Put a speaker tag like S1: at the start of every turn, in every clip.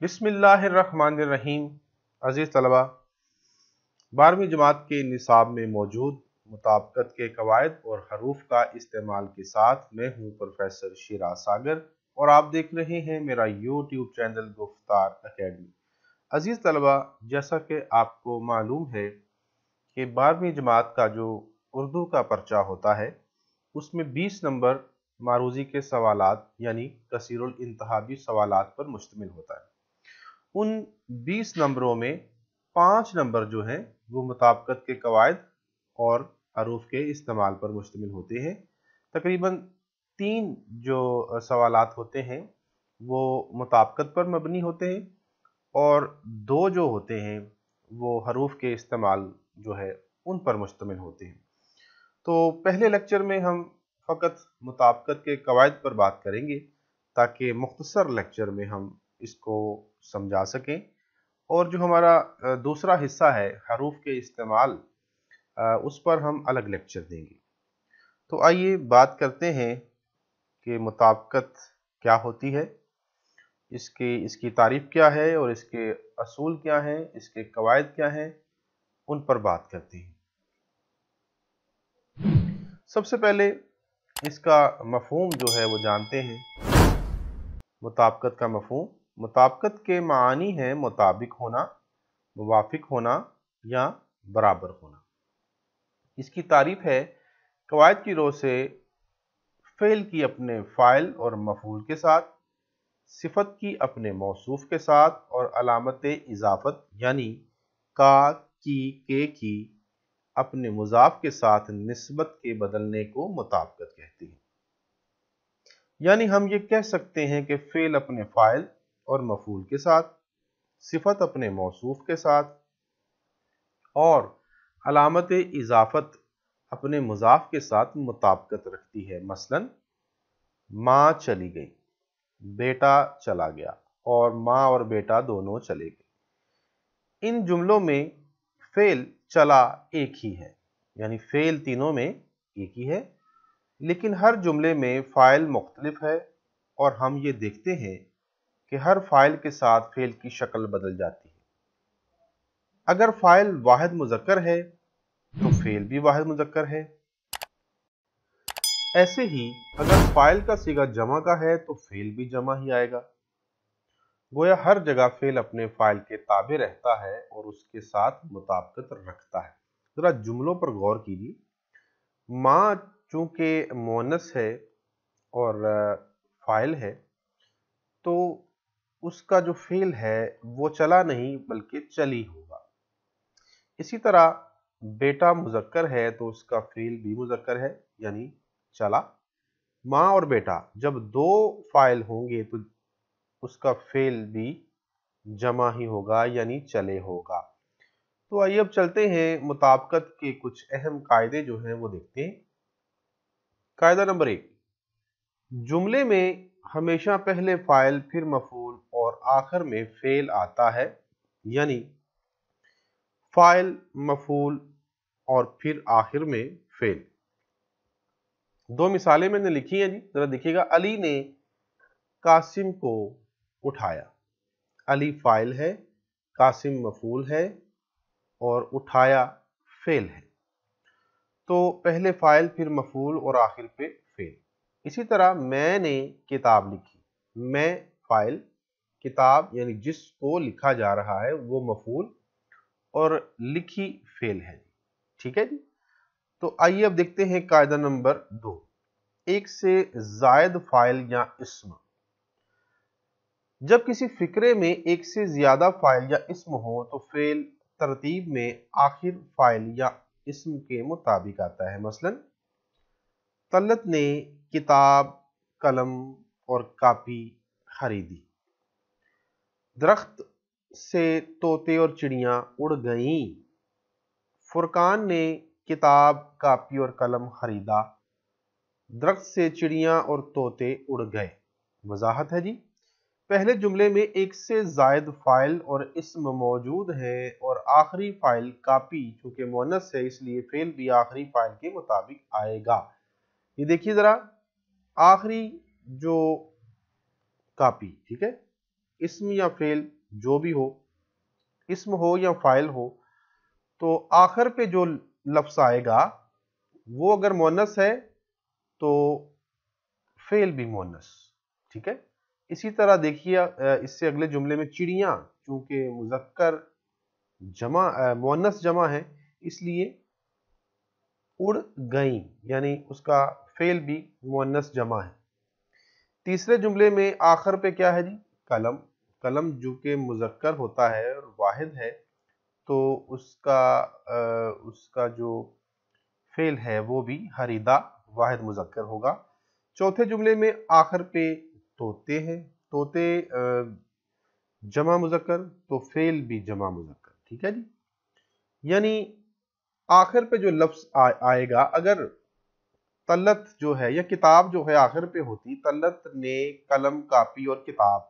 S1: बिस्मिल्लाहिर्रहमानिर्रहीम। अजीज़ तलबा, 12वीं जमात के निसाब में मौजूद मुताबिकत के कवायद और हरूफ का इस्तेमाल के साथ मैं हूँ प्रोफेसर शिराज सागर और आप देख रहे हैं मेरा यूट्यूब चैनल गुफ्तार एकेडमी। अजीज़ तलबा, जैसा कि आपको मालूम है कि 12वीं जमात का जो उर्दू का पर्चा होता है उसमें 20 नंबर मारूजी के सवालात यानी कसीरुल इंतहाबी सवालात पर मुश्तमिल होता है। उन 20 नंबरों में 5 नंबर जो हैं वो मुताबिकत के कवायद और हरूफ के इस्तेमाल पर मुश्तमिल होते हैं। तकरीबन 3 जो सवालात होते हैं वो मुताबिकत पर मबनी होते हैं और 2 जो होते हैं वो हरूफ के इस्तेमाल जो है उन पर मुश्तमिल होते हैं। तो पहले लेक्चर में हम फ़कत मुताबिकत के कवायद पर बात करेंगे ताकि मुख्तसर लेक्चर में हम इसको समझा सकें, और जो हमारा दूसरा हिस्सा है हरूफ के इस्तेमाल, उस पर हम अलग लेक्चर देंगे। तो आइए बात करते हैं कि मुताबिकत क्या होती है, इसकी तारीफ क्या है और इसके असूल क्या हैं, इसके कवायद क्या हैं, उन पर बात करते हैं। सबसे पहले इसका मफहूम जो है वो जानते हैं। मुताबिकत का मफहूम, मुताबिकत के मानी हैं मुताबिक होना, मुवाफिक होना या बराबर होना। इसकी तारीफ है कवायद की रो से फ़ेल की अपने फ़ाइल और मफ़ूल के साथ, सिफत की अपने मौसूफ के साथ और अलामत इजाफत यानी का, की अपने मुजाफ के साथ निस्बत के बदलने को मुताबिकत कहती है। यानी हम ये कह सकते हैं कि फ़ेल अपने फ़ाइल और मफ़ूल के साथ, सिफत अपने मौसूफ के साथ और अलामत इजाफत अपने मुजाफ के साथ मुताबिकत रखती है। मसलन माँ चली गई, बेटा चला गया और माँ और बेटा दोनों चले गए। इन जुमलों में फ़ेल चला एक ही है, यानी फ़ेल तीनों में एक ही है, लेकिन हर जुमले में फ़ाइल मुख्तलिफ है और हम ये देखते हैं कि हर फ़ाइल के साथ फ़ेल की शक्ल बदल जाती है। अगर फ़ाइल वाहिद मुज़क्कर है तो फ़ेल भी वाहिद मुज़क्कर है। ऐसे ही अगर फ़ाइल का सिगा जमा का है तो फ़ेल भी जमा ही आएगा। गोया हर जगह फ़ेल अपने फ़ाइल के ताबे रहता है और उसके साथ मुताबिकत रखता है। ज़रा जुमलों पर गौर कीजिए। माँ चूंकि मुअन्नस है और फ़ाइल है तो उसका जो फ़ेल है वो चला नहीं बल्कि चली होगा। इसी तरह बेटा मुज़क्कर है तो उसका फ़ेल भी मुज़क्कर है यानी चला। माँ और बेटा जब 2 फ़ाइल होंगे तो उसका फ़ेल भी जमा ही होगा यानी चले होगा। तो आइए अब चलते हैं मुताबिकत के कुछ अहम कायदे जो हैं वो देखते हैं। कायदा नंबर 1, जुमले में हमेशा पहले फ़ाइल फिर मफ़ूल और आखिर में फ़ेल आता है, यानी फ़ाइल, मफ़ूल और फिर आखिर में फ़ेल। 2 मिसालें मैंने लिखी हैं जी, जरा देखिएगा। अली ने कासिम को उठाया। अली फ़ाइल है, कासिम मफ़ूल है और उठाया फ़ेल है। तो पहले फ़ाइल फिर मफ़ूल और आखिर पे फ़ेल। इसी तरह मैंने किताब लिखी। मैं फ़ाइल, किताब यानी जिसको लिखा जा रहा है वो मफ़ूल और लिखी फ़ेल है। ठीक है जी। तो आइए अब देखते हैं कायदा नंबर 2, एक से ज़ायद फ़ाइल या इस्म। जब किसी फ़िक्रे में एक से ज़्यादा फ़ाइल या इस्म हो तो फ़ेल तरतीब में आखिर फ़ाइल या इस्म के मुताबिक आता है। मसलन तलत ने किताब, कलम और कापी खरीदी। दरख्त से तोते और चिड़ियां उड़ गईं। फुरकान ने किताब, कापी और कलम खरीदा। दरख्त से चिड़ियां और तोते उड़ गए। वजाहत है जी। पहले जुमले में एक से जायद फ़ाइल और इस्म मौजूद है और आखिरी फ़ाइल कापी चूंकि मुअन्नस है इसलिए फ़ेल भी आखिरी फ़ाइल के मुताबिक आएगा। ये देखिए ज़रा, आखिरी जो कापी, ठीक है, اسم یا فعل جو بھی ہو، اسم ہو یا فاعل ہو، تو آخر پہ جو لفظ آئے گا وہ اگر مؤنث ہے تو فعل بھی مؤنث، ٹھیک ہے۔ اسی طرح دیکھیے اس سے اگلے جملے میں چڑیاں، چونکہ مذکر جمع مؤنث جمع ہے اس لیے اڑ گئیں، یعنی اس کا فعل بھی مؤنث جمع ہے۔ تیسرے جملے میں آخر پہ کیا ہے جی؟ قلم، قلم جو کہ مذکر ہوتا ہے اور واحد ہے تو اس کا جو فعل ہے وہ بھی حریدہ واحد مذکر ہوگا۔ چوتھے جملے میں آخر پہ طوطے ہیں، طوطے جمع مذکر تو فعل بھی جمع مذکر، ٹھیک ہے جی۔ یعنی آخر پہ جو لفظ آئے گا، اگر طلت جو ہے یا کتاب جو ہے آخر پہ ہوتی، طلت نے قلم، کاپی اور کتاب،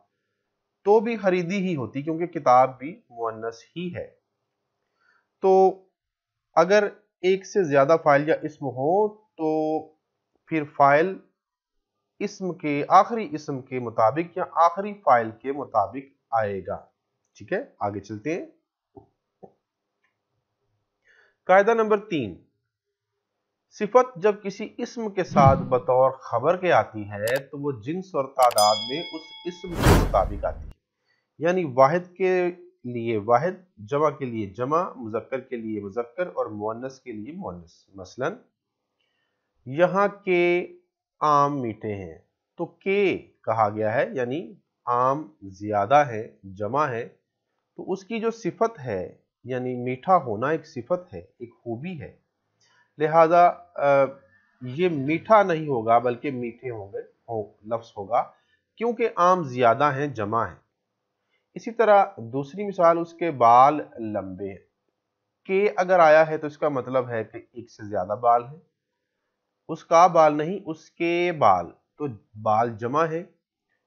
S1: تو بھی خریدی ہی ہوتی کیونکہ کتاب بھی مؤنث ہی ہے۔ تو اگر ایک سے زیادہ فاعل یا اسم ہو تو پھر فاعل اسم کے آخری اسم کے مطابق یا آخری فاعل کے مطابق آئے گا، ٹھیک ہے۔ آگے چلتے ہیں۔ قاعدہ نمبر 3، صفت جب کسی اسم کے ساتھ بطور خبر کے آتی ہے تو وہ جنس اور تعداد میں اس اسم کے مطابق آتی ہے، یعنی واحد کے لیے واحد، جمع کے لیے جمع، مذکر کے لیے مذکر اور مؤنث کے لیے مؤنث۔ مثلا یہاں کے آم میٹھے ہیں تو کے کہا گیا ہے، یعنی آم زیادہ ہے، جمع ہے، تو اس کی جو صفت ہے یعنی میٹھا ہونا ایک صفت ہے، ایک خوبی ہے، لہذا یہ میٹھا نہیں ہوگا بلکہ میٹھے ہوں گے لفظ ہوگا، کیونکہ آم زیادہ ہیں، جمع ہیں۔ اسی طرح دوسری مثال، اس کے بال لمبے ہیں، کہ اگر آیا ہے تو اس کا مطلب ہے کہ ایک سے زیادہ بال ہیں، اس کا بال نہیں، اس کے بال، تو بال جمع ہے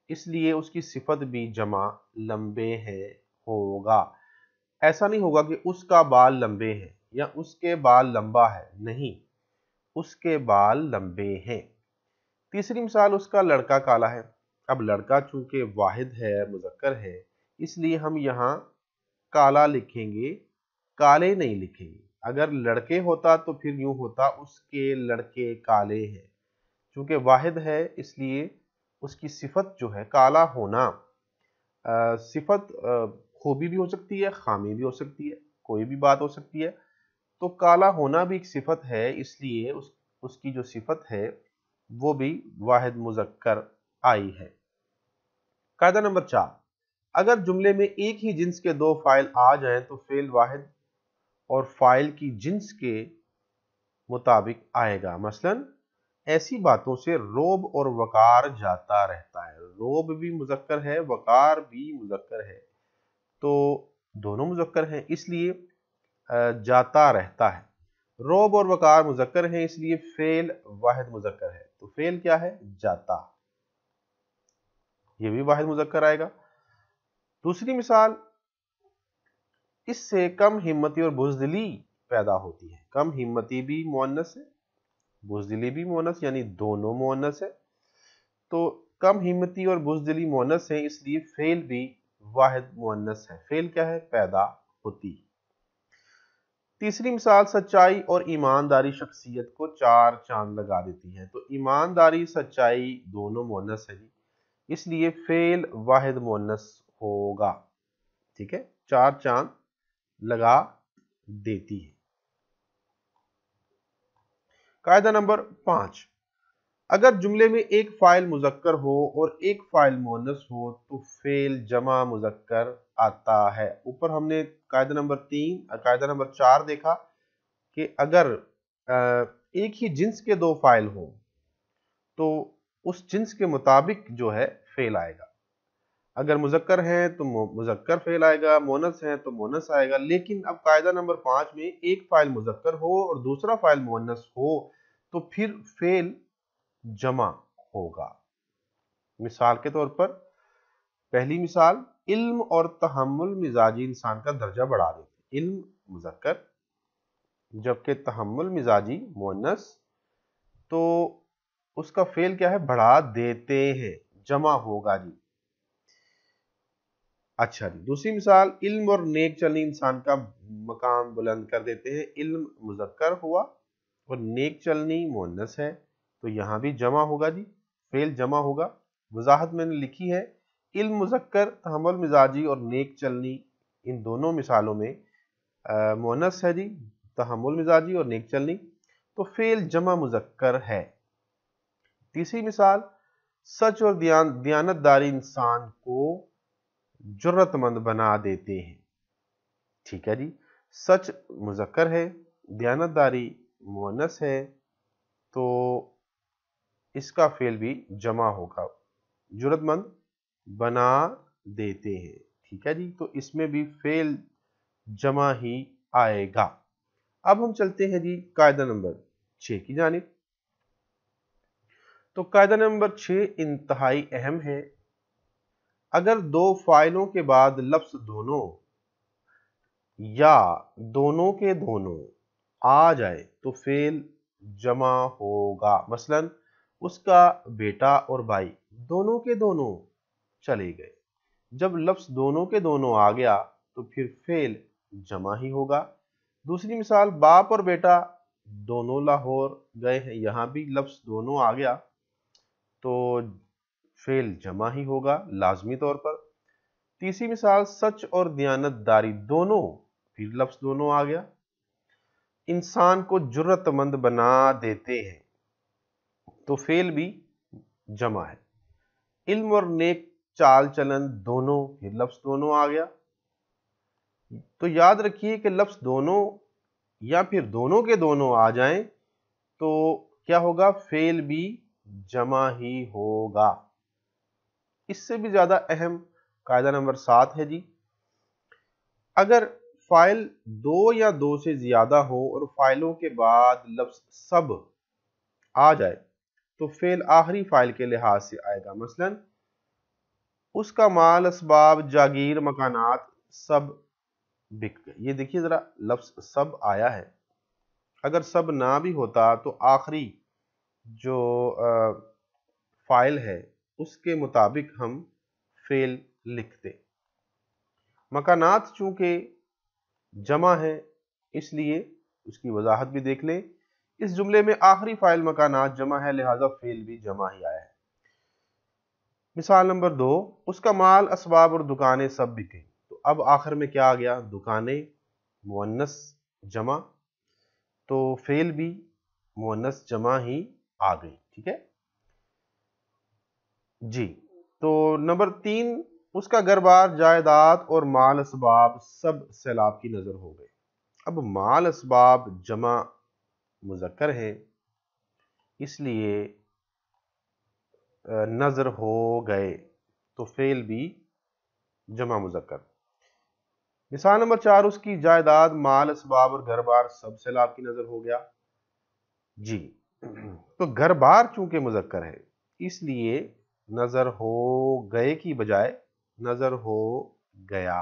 S1: اس لیے اس کی صفت بھی جمع لمبے ہیں ہوگا۔ ایسا نہیں ہوگا کہ اس کا بال لمبے ہیں یا اس کے بال لمبا ہے، نہیں، اس کے بال لمبے ہیں۔ تیسری مثال، اس کا لڑکا کالا ہے۔ اب لڑکا چونکہ واحد ہے، مذکر ہے، اس لیے ہم یہاں کالا لکھیں گے، کالے نہیں لکھیں گے۔ اگر لڑکے ہوتا تو پھر یوں ہوتا اس کے لڑکے کالے ہیں، چونکہ واحد ہے اس لیے اس کی صفت جو ہے کالا ہونا، صفت خوبی بھی ہو سکتی ہے، خامی بھی ہو سکتی ہے، کوئی بھی بات ہو سکتی ہے، تو کالا ہونا بھی ایک صفت ہے، اس لیے اس کی جو صفت ہے وہ بھی واحد مذکر آئی ہے۔ قاعدہ نمبر 4، اگر جملے میں ایک ہی جنس کے دو فاعل آ جائیں تو فعل واحد اور فاعل کی جنس کے مطابق آئے گا۔ مثلا ایسی باتوں سے روب اور وقار جاتا رہتا ہے، روب بھی مذکر ہے، وقار بھی مذکر ہے، تو دونوں مذکر ہیں اس لیے جاتا رہتا ہے۔ روب اور وقار مذکر ہیں اس لیے فعل واحد مذکر ہے، تو فعل کیا ہے؟ جاتا، یہ بھی واحد مذکر آئے گا۔ دوسری مثال، اس سے کم ہمتی اور بزدلی پیدا ہوتی ہے۔ کم ہمتی بھی مؤنث ہے، بزدلی بھی مؤنث، یعنی دونوں مؤنث ہے، تو کم ہمتی اور بزدلی مؤنث ہے اس لیے فعل بھی واحد مؤنث ہے۔ فعل کیا ہے؟ پیدا ہوتی۔ تیسری مثال، سچائی اور ایمانداری شخصیت کو چار چاند لگا دیتی ہے، تو ایمانداری، سچائی دونوں مؤنث ہے جی، اس لیے فعل واحد مؤنث ہوگا، ٹھیک ہے، چار چاند لگا دیتی ہے۔ قاعدہ نمبر 5، اگر جملے میں ایک فاعل مذکر ہو اور ایک فاعل مؤنث ہو تو فعل جمع مذکر آتا ہے۔ اوپر ہم نے قاعدہ نمبر 3 قاعدہ نمبر 4 دیکھا کہ اگر ایک ہی جنس کے دو فاعل ہوں تو اس جنس کے مطابق جو ہے فعل آئے گا، اگر مذکر ہیں تو مذکر فعل آئے گا، مؤنث ہیں تو مؤنث آئے گا۔ لیکن اب قاعدہ نمبر 5 میں ایک فاعل مذکر ہو اور دوسرا فاعل مؤنث ہو تو پھر فعل جمع ہوگا۔ مثال کے طور پر پہلی مثال، علم اور تحمل مزاجی انسان کا درجہ بڑھا دیتے۔ علم مذکر جبکہ تحمل مزاجی مؤنث، تو اس کا فعل کیا ہے؟ بڑھا دیتے ہیں، جمع ہوگا جی۔ अच्छा जी, दूसरी मिसाल, इल्म और नेक चलनी इंसान का मकाम बुलंद कर देते हैं। इल्म मुज़क्कर हुआ और नेक चलनी मुअन्नस है, तो यहाँ भी जमा होगा जी, फेल जमा होगा। वजाहत मैंने लिखी है, इल्म मुज़क्कर तहम्मुल मिजाजी और नेक चलनी इन दोनों मिसालों में मुअन्नस है जी, तहम्मुल मिजाजी और नेक चलनी, तो फेल जमा मुज़क्कर है। तीसरी मिसाल, सच और दियानतदारी इंसान को जुर्रतमंद बना देते हैं। ठीक है जी, सच मुज़क्कर है, दियानतदारी मुअन्नस है, तो इसका फेल भी जमा होगा, जुर्रतमंद बना देते हैं। ठीक है जी, तो इसमें भी फेल जमा ही आएगा। अब हम चलते हैं जी कायदा नंबर 6 की जानिब। तो कायदा नंबर 6 इंतहाई अहम है। अगर दो फाइलों के बाद लफ्ज दोनों या दोनों के दोनों आ जाए तो फेल जमा होगा। मसलन उसका बेटा और भाई दोनों के दोनों चले गए। जब लफ्ज दोनों के दोनों आ गया तो फिर फेल जमा ही होगा। दूसरी मिसाल, बाप और बेटा दोनों लाहौर गए हैं, यहां भी लफ्ज दोनों आ गया तो फेल जमा ही होगा लाजमी तौर पर। तीसरी मिसाल, सच और दियानतदारी दोनों, फिर लफ्ज दोनों आ गया, इंसान को जुर्रतमंद बना देते हैं, तो फेल भी जमा है। इल्म और नेक चाल चलन दोनों, फिर लफ्ज दोनों आ गया। तो याद रखिए कि लफ्ज दोनों या फिर दोनों के दोनों आ जाएं तो क्या होगा, फेल भी जमा ही होगा। इससे भी ज्यादा अहम कायदा नंबर 7 है जी। अगर फाइल दो या दो से ज्यादा हो और फाइलों के बाद लफ्ज सब आ जाए तो फेल आखिरी फाइल के लिहाज से आएगा। मसलन उसका माल, असबाब, जागीर, मकानात सब बिक गए। ये देखिए जरा, लफ्ज सब आया है, अगर सब ना भी होता तो आखिरी जो फाइल है उसके मुताबिक हम फेल लिखते। मकानात चूंकि जमा है इसलिए उसकी वजाहत भी देख लें। इस जुमले में आखिरी फाइल मकानात जमा है, लिहाजा फेल भी जमा ही आया है। मिसाल नंबर 2, उसका माल, असबाब और दुकानें सब बिके। तो अब आखिर में क्या आ गया, दुकानें मुअन्नस जमा, तो फेल भी मुअन्नस जमा ही आ गई। ठीक है जी। तो नंबर 3, उसका घर बार, जायदाद और माल असबाब सब सैलाब की नजर हो गए। अब माल असबाब जमा मुज़क्कर है इसलिए नजर हो गए, तो फेल भी जमा मुज़क्कर। मिसाल नंबर 4, उसकी जायदाद, माल असबाब और घर बार सब सैलाब की नजर हो गया जी। तो घर बार चूंकि मुज़क्कर है इसलिए नजर हो गए की बजाय नजर हो गया।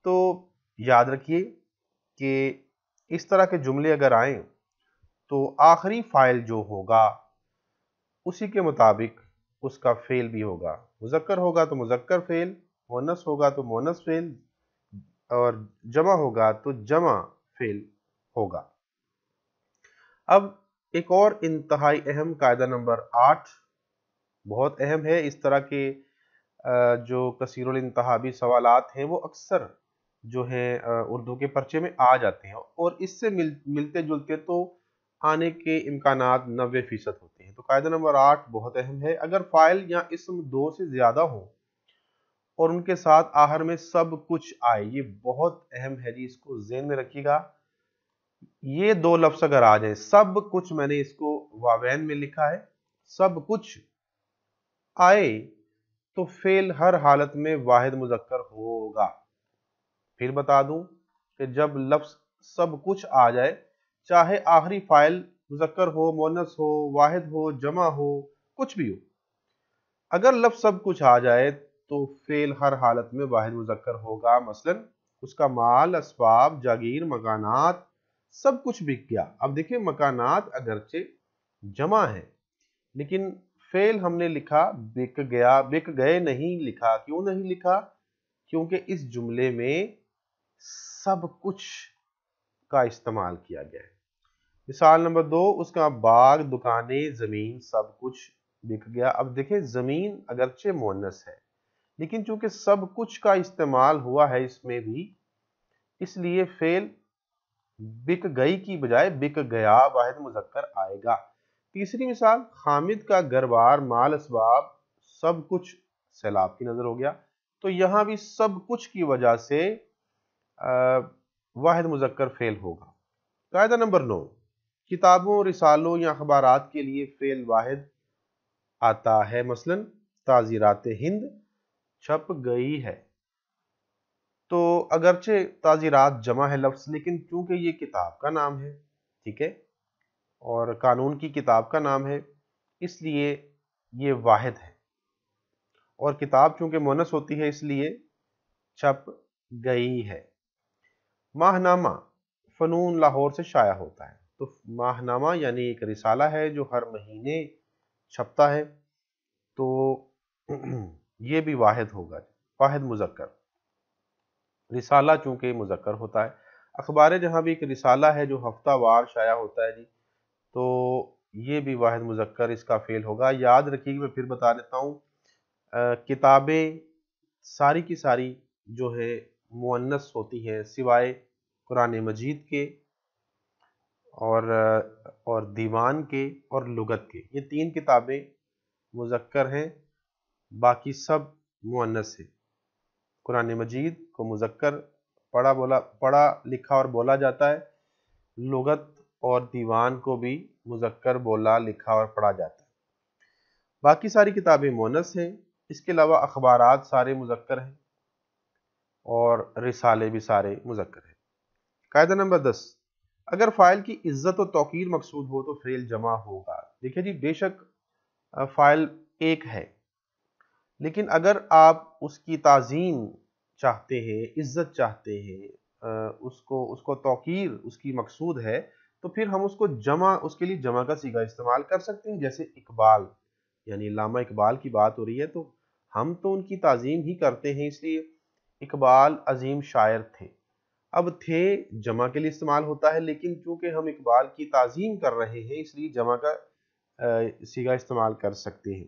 S1: तो याद रखिए कि इस तरह के जुमले अगर आए तो आखिरी फाइल जो होगा उसी के मुताबिक उसका फेल भी होगा। मुज़क्कर होगा तो मुज़क्कर फेल, मुअन्नस होगा तो मुअन्नस फेल, और जमा होगा तो जमा फेल होगा। अब एक और इंतहाई अहम कायदा नंबर 8 बहुत अहम है। इस तरह के जो कसीरुल इंतहाबी सवालात हैं वो अक्सर जो है उर्दू के पर्चे में आ जाते हैं और इससे मिलते जुलते तो आने के इम्कानात 90% होते हैं। तो कायदा नंबर 8 बहुत अहम है। अगर फाइल या इसम दो से ज्यादा हो और उनके साथ आखिर में सब कुछ आए, ये बहुत अहम है जी, इसको ज़हन में रखिएगा। ये दो लफ्ज अगर आ जाए, सब कुछ, मैंने इसको वावैन में लिखा है, सब कुछ आए तो फेल हर हालत में वाहिद मुज़क्कर होगा। फिर बता दूं कि जब लफ्ज सब कुछ आ जाए, चाहे आखिरी फाइल मुज़क्कर हो, मुअन्नस हो, वाहिद हो, जमा हो, कुछ भी हो, अगर लफ्ज सब कुछ आ जाए तो फेल हर हालत में वाहिद मुज़क्कर होगा। मसलन उसका माल, असबाब, जागीर, मकानात सब कुछ बिक गया। अब देखिए, मकानात अगरचे जमा है लेकिन फेल हमने लिखा बिक गया, बिक गए नहीं लिखा। क्यों नहीं लिखा? کیونکہ اس جملے میں سب کچھ کا استعمال کیا گیا ہے۔ مثال نمبر 2، اس کا باغ، دکانیں، زمین، سب کچھ بک گیا۔ اب دیکھیں زمین اگرچہ مؤنث ہے لیکن چونکہ سب کچھ کا استعمال ہوا ہے اس میں بھی، اس لیے فعل بک گئی کی بجائے بک گیا واحد مذکر آئے گا۔ تیسری مثال، حامد کا گھر بار، مال، اسباب، سب کچھ سیلاب کی نظر ہو گیا۔ تو یہاں بھی سب کچھ کی وجہ سے واحد مذکر فعل ہوگا۔ قاعدہ نمبر 9، کتابوں، رسالوں یا اخبارات کے لیے فعل واحد آتا ہے۔ مثلا تعزیرات ہند چھپ گئی ہے، تو اگرچہ تعزیرات جمع ہے لفظ، لیکن چونکہ یہ کتاب کا نام ہے، ٹھیک ہے، اور قانون کی کتاب کا نام ہے، اس لیے یہ واحد ہے، اور کتاب چونکہ مؤنث ہوتی ہے اس لیے چھپ گئی ہے۔ ماہنامہ فنون لاہور سے شائع ہوتا ہے، تو ماہنامہ یعنی ایک رسالہ ہے جو ہر مہینے چھپتا ہے، تو یہ بھی واحد ہوگا، واحد مذکر۔ رسالہ چونکہ مذکر ہوتا ہے۔ اخبار جہاں بھی ایک رسالہ ہے جو ہفتہ وار شائع ہوتا ہے جی، تو یہ بھی واحد مذکر اس کا فعل ہوگا۔ یاد رکھیے، میں پھر بتا دیتا ہوں، کتابیں ساری کی ساری جو ہے مؤنث ہوتی ہیں سوائے قرآن مجید کے اور دیوان کے اور لغت کے، یہ 3 کتابیں مذکر ہیں، باقی سب مؤنث ہیں۔ قرآن مجید کو مذکر پڑھا لکھا اور بولا جاتا ہے، لغت اور دیوان کو بھی مذکر بولا لکھا اور پڑھا جاتا ہے۔ باقی ساری کتابیں مؤنث ہیں، اس کے علاوہ اخبارات سارے مذکر ہیں اور رسالے بھی سارے مذکر ہیں۔ قاعدہ نمبر 10، اگر فاعل کی عزت و توقیر مقصود ہو تو فعل جمع ہوگا۔ دیکھیں جی، بے شک فاعل ایک ہے، لیکن اگر آپ اس کی تعظیم چاہتے ہیں، عزت چاہتے ہیں، اس کو توقیر اس کی مقصود ہے، تو پھر ہم اس کے لیے جمع کا صیغہ استعمال کر سکتے ہیں۔ جیسے اقبال، یعنی علامہ اقبال کی بات ہو رہی ہے، تو ہم تو ان کی تعظیم ہی کرتے ہیں، اس لیے اقبال عظیم شاعر تھے۔ اب تھے جمع کے لیے استعمال ہوتا ہے، لیکن چونکہ ہم اقبال کی تعظیم کر رہے ہیں اس لیے جمع کا صیغہ استعمال کر سکتے ہیں۔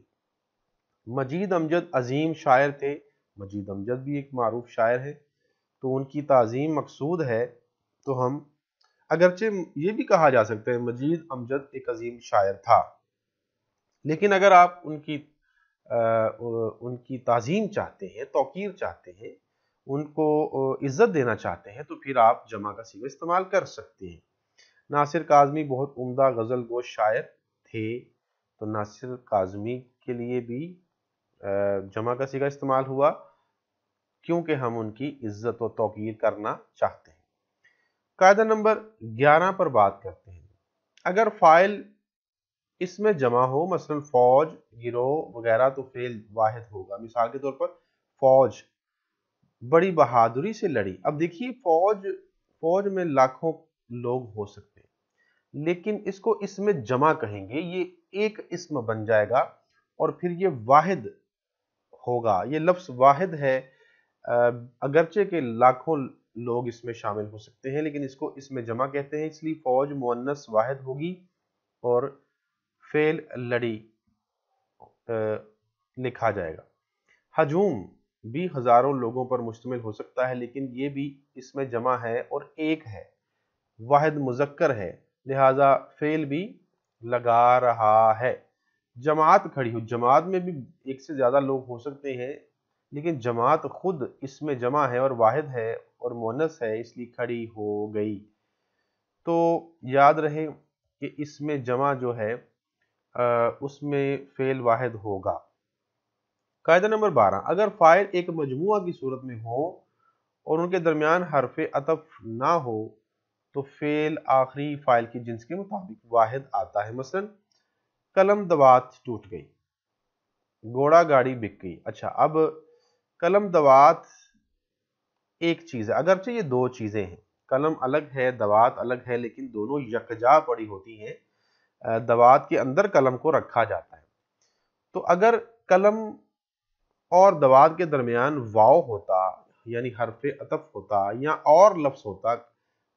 S1: مجید امجد عظیم شاعر تھے، مجید امجد بھی ایک معروف شاعر ہے، تو ان کی تعظیم مقصود ہے، تو ہم اگرچہ یہ بھی کہا جا سکتا ہے مجید امجد ایک عظیم شاعر تھا، لیکن اگر آپ ان کی تعظیم چاہتے ہیں، توقیر چاہتے ہیں، ان کو عزت دینا چاہتے ہیں، تو پھر آپ جمع کا صیغہ استعمال کر سکتے ہیں۔ ناصر کاظمی بہت عمدہ غزل گو شاعر تھے، تو ناصر کاظمی کے لیے بھی جمع کا صیغہ استعمال ہوا، کیونکہ ہم ان کی عزت و توقیر کرنا چاہتے ہیں۔ قاعدہ نمبر 11 پر بات کرتے ہیں۔ اگر فاعل اس میں جمع ہو، مثلا فوج، گروہ وغیرہ، تو فعل واحد ہوگا۔ مثال کے طور پر فوج بڑی بہادری سے لڑی۔ اب دیکھیے، فوج میں لاکھوں لوگ ہو سکتے ہیں، لیکن اس کو اس میں جمع کہیں گے، یہ ایک اسم بن جائے گا اور پھر یہ واحد ہوگا۔ یہ لفظ واحد ہے، اگرچہ کہ لاکھوں لوگ اس میں شامل ہو سکتے ہیں، لیکن اس کو اس میں جمع کہتے ہیں، اس لیے فوج مؤنث واحد ہوگی اور فعل لڑی لکھا جائے گا۔ ہجوم بھی ہزاروں لوگوں پر مشتمل ہو سکتا ہے، لیکن یہ بھی اس میں جمع ہے اور ایک ہے، واحد مذکر ہے، لہذا فعل بھی لگا رہا ہے۔ جماعت کھڑی ہو، جماعت میں بھی ایک سے زیادہ لوگ ہو سکتے ہیں، لیکن جماعت خود اس میں جمع ہے اور واحد ہے اور مؤنث ہے، اس لیے کھڑی ہو گئی۔ تو یاد رہے کہ اس میں جمع جو ہے اس میں فعل واحد ہوگا۔ قاعدہ نمبر 12، اگر فاعل ایک مجموعہ کی صورت میں ہو اور ان کے درمیان حرف عطف نہ ہو تو فعل آخری فاعل کی جنس کے مطابق واحد آتا ہے۔ مثلا قلم دوات ٹوٹ گئی، گھوڑا گاڑی بک گئی۔ اچھا، اب قلم دوات ایک چیز ہے، اگرچہ یہ 2 چیزیں ہیں، قلم الگ ہے، دوات الگ ہے، لیکن دونوں یکجا پڑی ہوتی ہیں، دوات کے اندر قلم کو رکھا جاتا ہے۔ تو اگر قلم اور دوات کے درمیان واو ہوتا، यानी हरफ अतफ होता या और लफ्ज होता,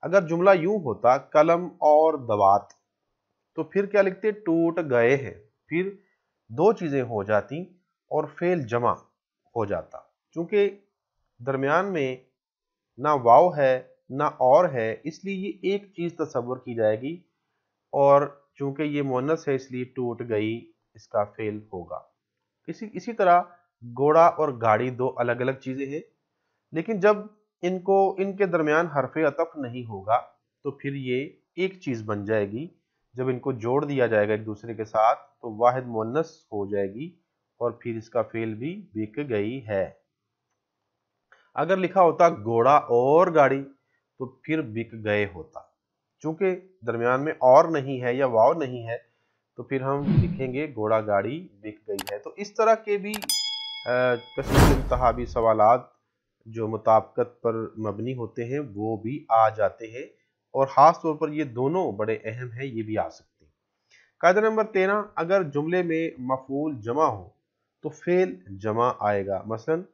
S1: अगर जुमला यूं होता कलम और दवात, तो फिर क्या लिखते, टूट गए हैं। फिर दो चीजें हो जाती और फेल जमा हो जाता। चूंकि दरमियान में ना वाव है ना और है, इसलिए ये एक चीज तस्वर की जाएगी, और चूंकि ये मुअन्नस है इसलिए टूट गई इसका फेल होगा। इसी तरह घोड़ा और गाड़ी दो अलग अलग चीजें हैं, लेकिन जब इनके दरमियान हरफ अतफ नहीं होगा तो फिर ये एक चीज बन जाएगी। जब इनको जोड़ दिया जाएगा एक दूसरे के साथ तो वाहिद मुअन्नस हो जाएगी, और फिर इसका फेल भी बिक गई है। अगर लिखा होता घोड़ा और गाड़ी तो फिर बिक गए होता। चूंकि दरमियान में और नहीं है या वाव नहीं है तो फिर हम लिखेंगे घोड़ा गाड़ी बिक गई है। तो इस तरह के भी कसीर इंतहाबी सवालात जो मुताबिकत पर मबनी होते हैं वो भी आ जाते हैं, और ख़ास तौर पर ये दोनों बड़े अहम हैं, ये भी आ सकते हैं। कायदा नंबर 13, अगर जुमले में मफूल जमा हो तो फेल जमा आएगा। मसलन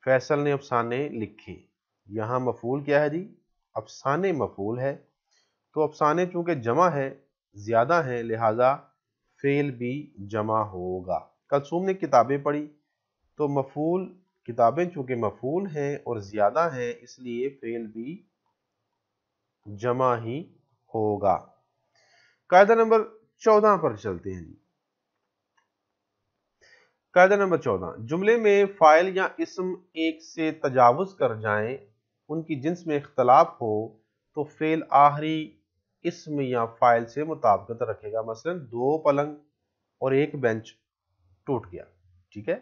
S1: फैसल ने अफसाने लिखे, यहाँ मफूल क्या है जी, अफसाने मफूल है, तो अफसाने चूंकि जमा है, ज्यादा है, लिहाजा फेल भी जमा होगा। कलसूम ने किताबें पढ़ी, तो मफूल किताबें चूंकि मफूल हैं और ज्यादा हैं इसलिए फेल भी जमा ही होगा। कायदा नंबर 14 पर चलते हैं जी। कायदा नंबर 14, जुमले में फाइल या इस्म एक से तजावुज कर जाएं, उनकी जिन्स में इख्तलाफ हो, तो फेल आखिरी इस्म या फाइल से मुताबिकत रखेगा। मसलन दो पलंग और एक बेंच टूट गया, ठीक है,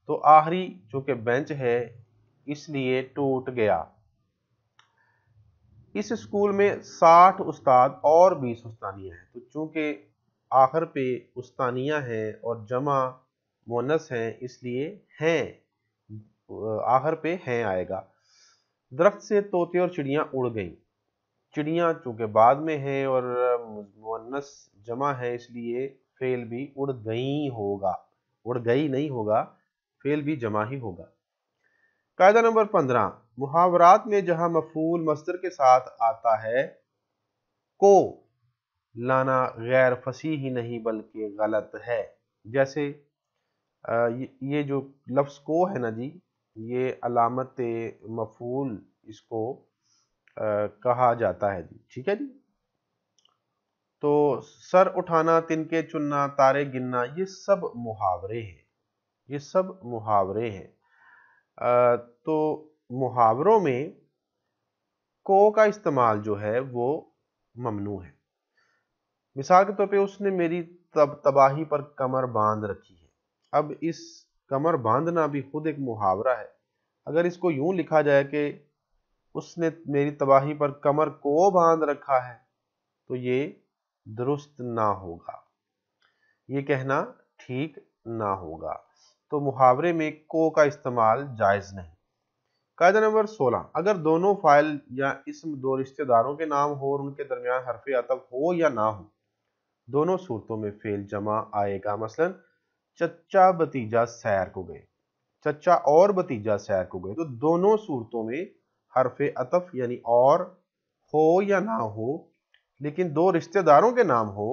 S1: तो आखिरी चूंकि बेंच है इसलिए टूट गया। इस स्कूल में 60 उस्ताद और 20 उस्तानियां हैं, तो चूंकि आखिर पे उस्तानियां हैं और जमा मुअन्नस हैं इसलिए हैं आखिर पे हैं आएगा। दरख्त से तोते और चिड़ियां उड़ गईं, चिड़ियां चूंकि बाद में है और मुअन्नस जमा है इसलिए फेल भी उड़ गई होगा, उड़ गई नहीं होगा, फेल भी जमा ही होगा। कायदा नंबर 15, मुहावरात में जहां मफूल मस्दर के साथ आता है, को लाना गैर फसीही नहीं बल्कि गलत है। जैसे ये जो लफ्ज को है ना जी, ये अलामत मफूल इसको कहा जाता है जी, ठीक है जी। तो सर उठाना, तिनके चुनना, तारे गिनना, ये सब मुहावरे हैं, ये सब मुहावरे हैं। तो मुहावरों में को का इस्तेमाल जो है वो ममनू है। मिसाल के तौर पे उसने मेरी तबाही पर कमर बांध रखी है। अब इस कमर बांधना भी खुद एक मुहावरा है। अगर इसको यूं लिखा जाए कि उसने मेरी तबाही पर कमर को बांध रखा है तो ये दुरुस्त ना होगा, ये कहना ठीक ना होगा। तो मुहावरे में को का इस्तेमाल जायज नहीं। कायदा नंबर 16, अगर दोनों फाइल या इस्म दो रिश्तेदारों के नाम हो और उनके दरमियान हरफ अतफ हो या ना हो, दोनों सूरतों में फेल जमा आएगा। मसलन चचा भतीजा सैर को गए, चचा और भतीजा सैर को गए, तो दोनों सूरतों में हरफ अतफ यानी और हो या ना हो, लेकिन दो रिश्तेदारों के नाम हो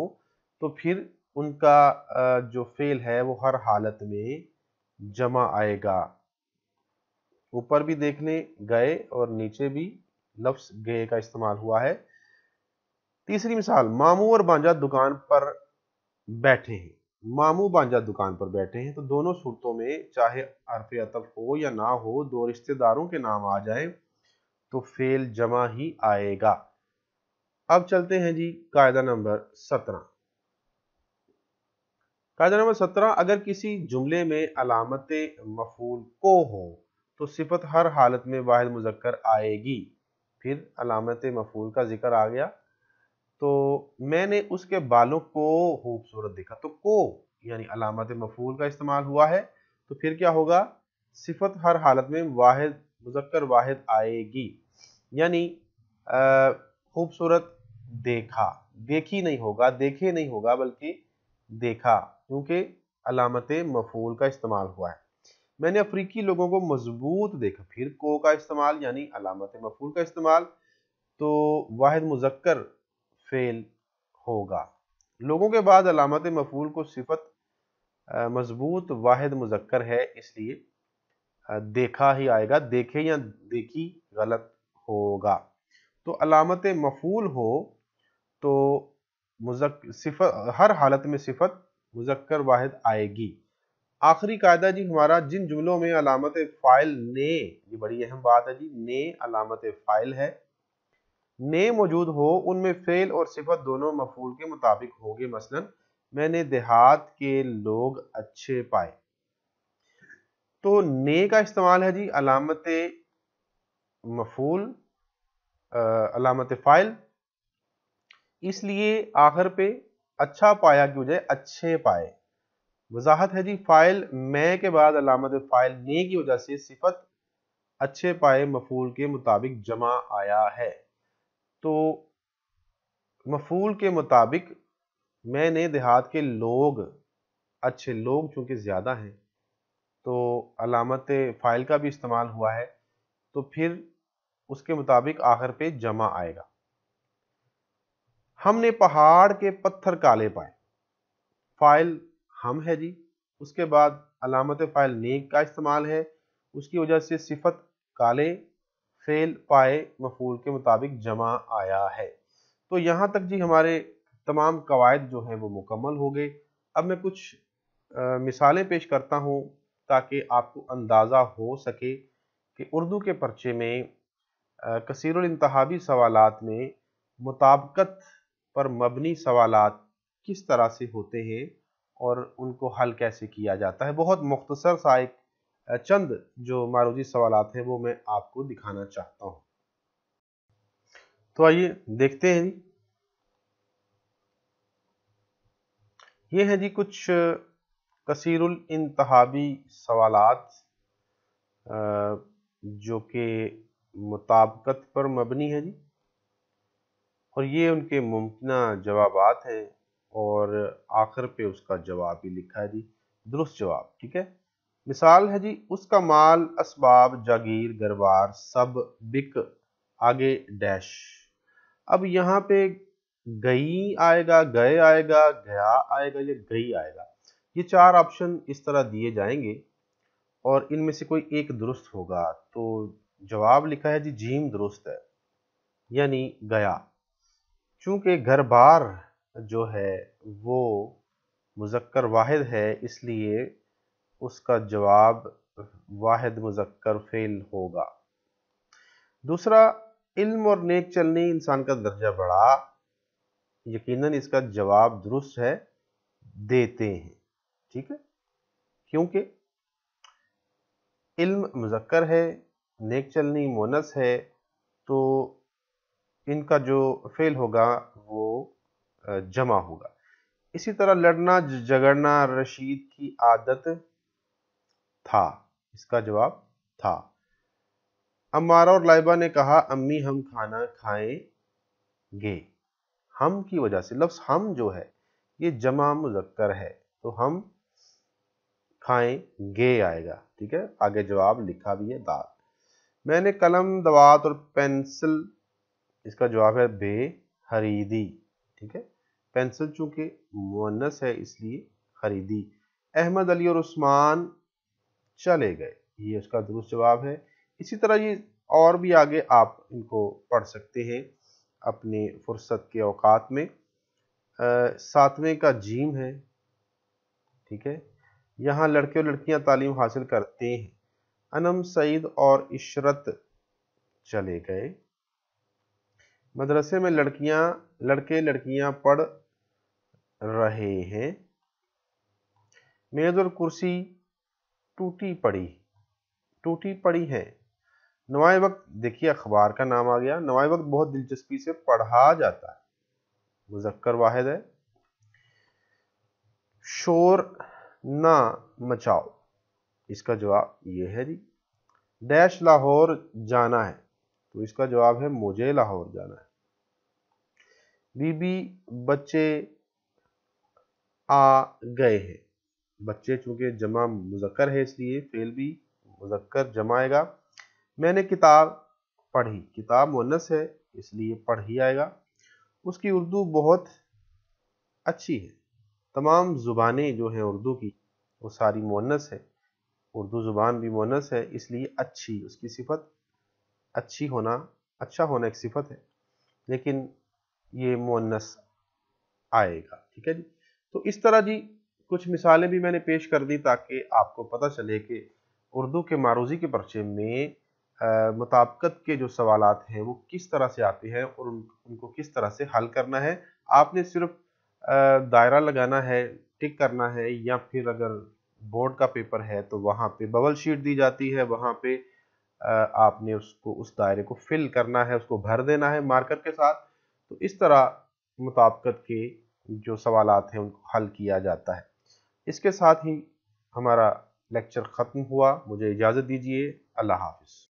S1: तो फिर उनका जो फेल है वो हर हालत में जमा आएगा। ऊपर भी देखने गए और नीचे भी लफ्ज गए का इस्तेमाल हुआ है। तीसरी मिसाल, मामू और भांजा दुकान पर बैठे हैं, मामू भांजा दुकान पर बैठे हैं, तो दोनों सूरतों में चाहे हरफ अतफ हो या ना हो, दो रिश्तेदारों के नाम आ जाए तो फेल जमा ही आएगा। अब चलते हैं जी कायदा नंबर 17। कायदा नंबर 17, अगर किसी जुमले में अलामत मफूल को हो तो सिफत हर हालत में वाहिद मुज़क्कर आएगी। फिर अलामत मफूल का जिक्र आ गया, तो मैंने उसके बालों को खूबसूरत देखा, तो को यानी अलामत मफूल का इस्तेमाल हुआ है, तो फिर क्या होगा, सिफत हर हालत में वाहिद मुज़क्कर वाहिद आएगी। यानी खूबसूरत देखा, देखी नहीं होगा, देखे नहीं होगा, बल्कि देखा, क्योंकि अलामत मफूल का इस्तेमाल हुआ है। میں نے افریقی لوگوں کو مضبوط دیکھا، پھر کو کا استعمال یعنی علامت مفعول کا استعمال، تو واحد مذکر فعل ہوگا۔ لوگوں کے بعد علامت مفعول کو صفت مضبوط واحد مذکر ہے، اس لیے دیکھا ہی آئے گا، دیکھے یا دیکھی غلط ہوگا۔ تو علامت مفعول ہو تو ہر حالت میں صفت مذکر واحد آئے گی۔ آخری قاعدہ جی ہمارا، جن جملوں میں علامت فاعل نے، یہ بڑی اہم بات ہے جی، نے علامت فاعل ہے، نے موجود ہو، ان میں فعل اور صفت دونوں مفعول کے مطابق ہوں گے۔ مثلا میں نے دیہات کے لوگ اچھے پائے، تو نے کا استعمال ہے جی علامت مفعول علامت فاعل، اس لیے آخر پہ اچھا پایا کی وجہ اچھے پائے۔ وضاحت ہے جی، فاعل میں کے بعد علامت فاعل نے کی وجہ سے صفت اچھے پائے مفعول کے مطابق جمع آیا ہے۔ تو مفعول کے مطابق میں نے دیہات کے لوگ اچھے، لوگ چونکہ زیادہ ہیں تو علامت فاعل کا بھی استعمال ہوا ہے، تو پھر اس کے مطابق آخر پہ جمع آئے گا۔ ہم نے پہاڑ کے پتھر کالے پائے، فاعل ہم ہے جی، اس کے بعد علامت فاعل نے کا استعمال ہے، اس کی وجہ سے صفت کالے، فعل پائے مفعول کے مطابق جمع آیا ہے۔ تو یہاں تک جی ہمارے تمام قواعد جو ہیں وہ مکمل ہو گئے۔ اب میں کچھ مثالیں پیش کرتا ہوں تاکہ آپ کو اندازہ ہو سکے کہ اردو کے پرچے میں کثیر الانتخابی سوالات میں مطابقت پر مبنی سوالات کس طرح سے ہوتے ہیں اور ان کو حل کیسے کیا جاتا ہے۔ بہت مختصر سا ایک چند جو معروضی سوالات ہیں وہ میں آپ کو دکھانا چاہتا ہوں۔ تو آئیے دیکھتے ہیں جی، یہ ہیں جی کچھ کثیر الانتخابی سوالات جو کہ مطابقت پر مبنی ہے جی، اور یہ ان کے ممکنہ جوابات ہیں اور آخر پہ اس کا جواب بھی لکھا ہے جی، درست جواب، ٹھیک ہے۔ مثال ہے جی، اس کا مال، اسباب، جاگیر، گھر بار سب بک آگے ڈیش۔ اب یہاں پہ گئی آئے گا، گئے آئے گا، گیا آئے گا یا گئی آئے گا، یہ چار آپشن اس طرح دیے جائیں گے اور ان میں سے کوئی ایک درست ہوگا۔ تو جواب لکھا ہے جی جیم درست ہے، یعنی گیا۔ چونکہ گھر بار جو ہے وہ مذکر واحد ہے، اس لیے اس کا جواب واحد مذکر فعل ہوگا۔ دوسرا، علم اور نیک چلنی انسان کا درجہ بڑھا، یقیناً اس کا جواب درست ہے، دیتے ہیں، ٹھیک ہے، کیونکہ علم مذکر ہے، نیک چلنی مونث ہے، تو ان کا جو فعل ہوگا وہ جمع ہوگا۔ اسی طرح لڑنا جھگڑنا رشید کی عادت تھا، اس کا جواب تھا۔ عمارہ اور لائبہ نے کہا امی ہم کھانا کھائیں گے، ہم کی وجہ سے لفظ ہم جو ہے یہ جمع مذکر ہے، تو ہم کھائیں گے آئے گا، ٹھیک ہے، آگے جواب لکھا بھی ہے دال۔ میں نے قلم، دوات اور پینسل، اس کا جواب ہے بے خریدی، ٹھیک ہے، پینسل چونکہ مؤنث ہے اس لیے خریدی۔ احمد، علی اور عثمان چلے گئے، یہ اس کا درست جواب ہے۔ اسی طرح یہ اور بھی آگے آپ ان کو پڑھ سکتے ہیں اپنے فرصت کے اوقات میں۔ ساتویں کا جیم ہے، ٹھیک ہے، یہاں لڑکے اور لڑکیاں تعلیم حاصل کرتے ہیں۔ انم، سعید اور عشرت چلے گئے۔ مدرسے میں لڑکے لڑکیاں پڑھ رہے ہیں۔ میز اور کرسی ٹوٹی پڑی ہے۔ نوائے وقت، دیکھیے اخبار کا نام آ گیا، نوائے وقت بہت دلچسپی سے پڑھا جاتا ہے، مذکر واحد ہے۔ شور نہ مچاؤ، اس کا جواب یہ ہے جی۔ ڈیش لاہور جانا ہے، تو اس کا جواب ہے مجھے لاہور جانا ہے۔ بی بی بچے آ گئے ہیں، बच्चे चूंकि जमा मुज़क्कर है इसलिए फेल भी मुज़क्कर जमा आएगा। मैंने किताब पढ़ी, किताब मुअन्नस है इसलिए पढ़ी आएगा। उसकी उर्दू बहुत अच्छी है। तमाम ज़ुबानें जो हैं उर्दू की वो सारी मुअन्नस है, उर्दू ज़ुबान भी मुअन्नस है इसलिए अच्छी, उसकी सिफत अच्छी होना, अच्छा होना एक सिफत है, लेकिन ये मुअन्नस आएगा। ठीक है जी। तो इस तरह जी कुछ मिसालें भी मैंने पेश कर दी ताकि आपको पता चले कि उर्दू के मारूज़ी के पर्चे में मुताबिकत के जो सवालात हैं वो किस तरह से आते हैं और उनको किस तरह से हल करना है। आपने सिर्फ दायरा लगाना है, टिक करना है, या फिर अगर बोर्ड का पेपर है तो वहाँ पे बबल शीट दी जाती है, वहाँ पे आपने उसको उस दायरे को फिल करना है, उसको भर देना है मार्कर के साथ। तो इस तरह मुताबिकत के जो सवालात हैं उनको हल किया जाता है। इसके साथ ही हमारा लेक्चर ख़त्म हुआ। मुझे इजाज़त दीजिए। अल्लाह हाफ़िज़।